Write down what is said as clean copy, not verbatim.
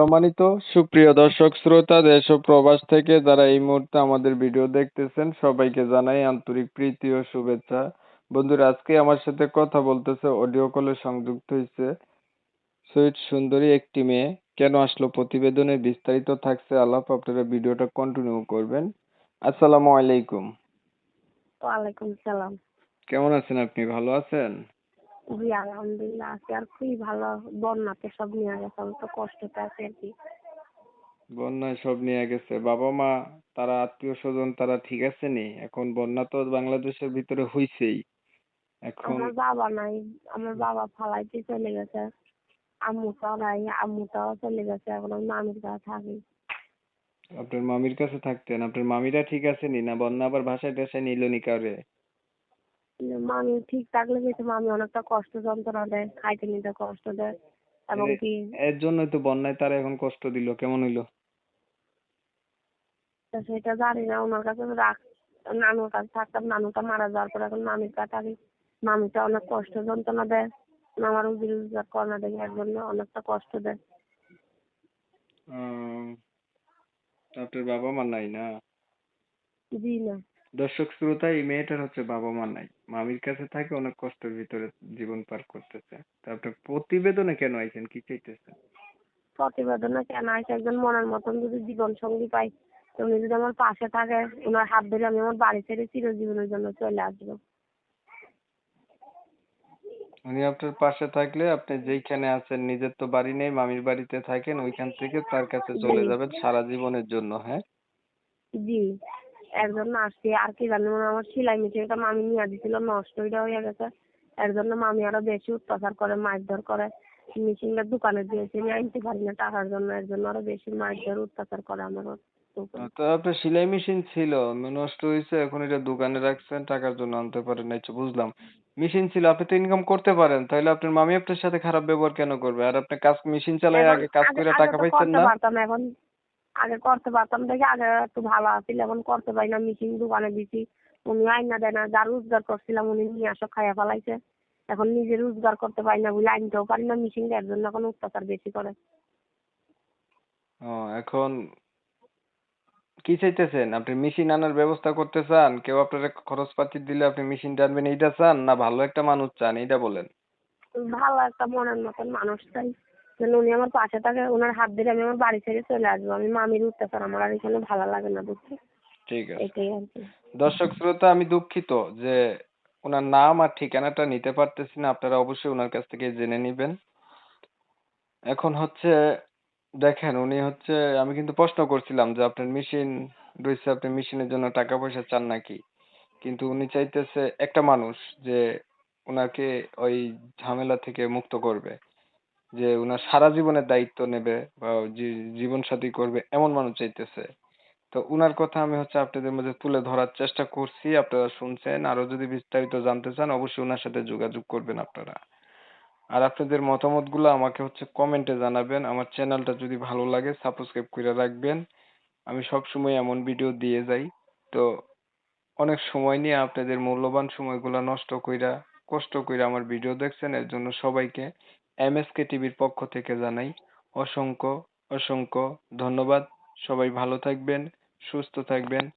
সম্মানিত সুপ্রিয় দর্শক শ্রোতা দেশ ও প্রবাস থেকে যারা এই মুহূর্তে আমাদের ভিডিও দেখতেছেন সবাইকে জানাই আন্তরিক প্রীতি ও শুভেচ্ছা। বন্ধুরা, আজকে আমার সাথে কথা বলতেছে, অডিও কলে সংযুক্ত হয়েছে সুইট সুন্দরী একটি মেয়ে। কেন আসলো প্রতিবেদনে বিস্তারিত থাকছে আলাপ, আপনারা ভিডিওটা কন্টিনিউ করবেন। আসসালামু আলাইকুম। ওয়ালাইকুম সালাম। কেমন আছেন আপনি? ভালো আছেন? জি আলহামদুলিল্লাহ আছি। আর খুবই ভালো। বন্যাতে সব নিয়ে গেছে, আমি তো কষ্টতে আছি আর কি। বন্যায় সব নিয়ে গেছে। বাবা মা, তারা আত্মীয় স্বজন তারা ঠিক আছে নি? এখন বন্যা তো বাংলাদেশের ভিতরে হইছেই। এখন আমার বাবা নাই, আমার বাবা ফালাইতে চলে গেছে। আম্মুটাও নাই, আম্মুটাও চলে গেছে। এখন আমি মামির কাছে থাকি। আপনার মামির কাছে থাকতেন? আপনার মামিরা ঠিক আছে নি? না বন্যা আবার ভাষায় টাষায় নিল নি কাউরে? কিন্তু মামি ঠিক থাকলে কিন্তু মামি অনেকটা কষ্ট যন্ত্রণা দেয়, খাইতে নিতে কষ্ট দেয় এবং তাহলে কি এর জন্যই তো বন্যায় তারা এখন কষ্ট দিল। কেমন হইলো? সেটা জানি না। ওনার কাছে নানুর কাছে থাকতাম, নানুটা মারা যাওয়ার পর এখন মামির কাছে থাকি। মামিটা অনেক কষ্ট যন্ত্রণা দেয়। আমার রোজগার করে না দেখে এর জন্য অনেকটা কষ্ট দেয়। আহ, আপনার বাবা মা নাই না? জি না। দর্শক শ্রোতা, এই মেয়েটার হচ্ছে বাবা মা নাই, মামির কাছে থাকে, অনেক কষ্টের ভিতরে জীবন পার করতেছে। তা আপনার প্রতিবেদনে কেন আইছেন, কি চাইতেছেন? প্রতিবেদনে কেন আসে, একজন মনের মতন যদি জীবন সঙ্গী পাই, তো উনি যদি আমার পাশে থাকে, ওনার হাত ধরে আমি আমার বাড়ি ছেড়ে চিরজীবনের জন্য চলে আসবো। উনি আপনার পাশে থাকলে আপনি যেইখানে আছেন, নিজের তো বাড়ি নেই, মামির বাড়িতে থাকেন, ওইখান থেকে তার কাছে জি চলে যাবেন সারা জীবনের জন্য, হ্যাঁ? জি, এর জন্য আসছি। আর কি জানি, মানে আমার সেলাই মেশিনটা মামি নিয়ে দিছিল, নষ্ট হয়ে গেছে। এর জন্য মামি আরো বেশি অত্যাচার করে, মারধর করে। মেশিনটা দোকানে দিয়েছি, আমি আনতে পারি না টাকার জন্য। এর জন্য আরো বেশি মারধর অত্যাচার করে আমার উপরে। তো আপনার সেলাই মেশিন ছিল, নষ্ট হয়েছে, এখন এটা দোকানে রাখছেন, টাকার জন্য আনতে পারেন নাই, তো বুঝলাম। মেশিন ছিল, আপনি তো ইনকাম করতে পারেন, তাহলে আপনার মামি আপনার সাথে খারাপ ব্যবহার কেন করবে? আর আপনি কাজ মেশিন চালাই এখন আগে কাজ আগে করে আগে টাকা তো পাইছেন করতে না? পারতাম, এখন আগে করতে পারতাম দেখে আগে একটু ভালো আছিল। এখন করতে পারি না, মেশিন দোকানে দিছি। উনি আইনা দেয় না, যা রোজগার করছিলাম উনি নিয়ে আসো খাইয়া ফেলাইছে। এখন নিজে রোজগার করতে পারি না বলে আনতেও পারি না মেশিন, এর জন্য এখন অত্যাচার বেশি করে। ও, এখন কি চাইতেছেন? আপনি মেশিন আনার ব্যবস্থা করতে চান? কেউ আপনার খরচপাতি দিলে আপনি মেশিনটা আনবেন, এইটা চান? না ভালো একটা মানুষ চান, এইটা বলেন। ভালো একটা মনের মতন মানুষ চাই, যেন উনি আমার পাশে থাকে। ওনার হাত ধরে আমি আমার বাড়ি ছেড়ে চলে আসবো। আমি মামির অত্যাচার আমার আর এখানে ভালো লাগে না, বুঝছি। ঠিক আছে। এটাই আর কি। দর্শক শ্রোতা, আমি দুঃখিত যে ওনার নাম আর ঠিকানাটা নিতে পারতেছি না, আপনারা অবশ্যই ওনার কাছ থেকে জেনে নিবেন। এখন হচ্ছে দেখেন, উনি হচ্ছে, আমি কিন্তু প্রশ্ন করছিলাম যে আপনার মেশিন রয়েছে, আপনি মেশিনের জন্য টাকা পয়সা চান নাকি? কিন্তু উনি চাইতেছে একটা মানুষ যে ওনাকে ওই ঝামেলা থেকে মুক্ত করবে, যে উনার সারা জীবনের দায়িত্ব নেবে বা জীবন সাথী করবে, এমন মানুষ চাইতেছে। তো উনার কথা আমি হচ্ছে আপনাদের মধ্যে তুলে ধরার চেষ্টা করছি, আপনারা শুনছেন। আরো যদি বিস্তারিত জানতে চান অবশ্যই উনার সাথে যোগাযোগ করবেন আপনারা। আর আপনাদের মতামতগুলো আমাকে হচ্ছে কমেন্টে জানাবেন। আমার চ্যানেলটা যদি ভালো লাগে সাবস্ক্রাইব করে রাখবেন। আমি সবসময় এমন ভিডিও দিয়ে যাই। তো অনেক সময় নিয়ে আপনাদের মূল্যবান সময়গুলা নষ্ট কইরা, কষ্ট কইরা আমার ভিডিও দেখছেন, এর জন্য সবাইকে এমএসকে টিভির পক্ষ থেকে জানাই অসংখ্য অসংখ্য ধন্যবাদ। সবাই ভালো থাকবেন, সুস্থ থাকবেন।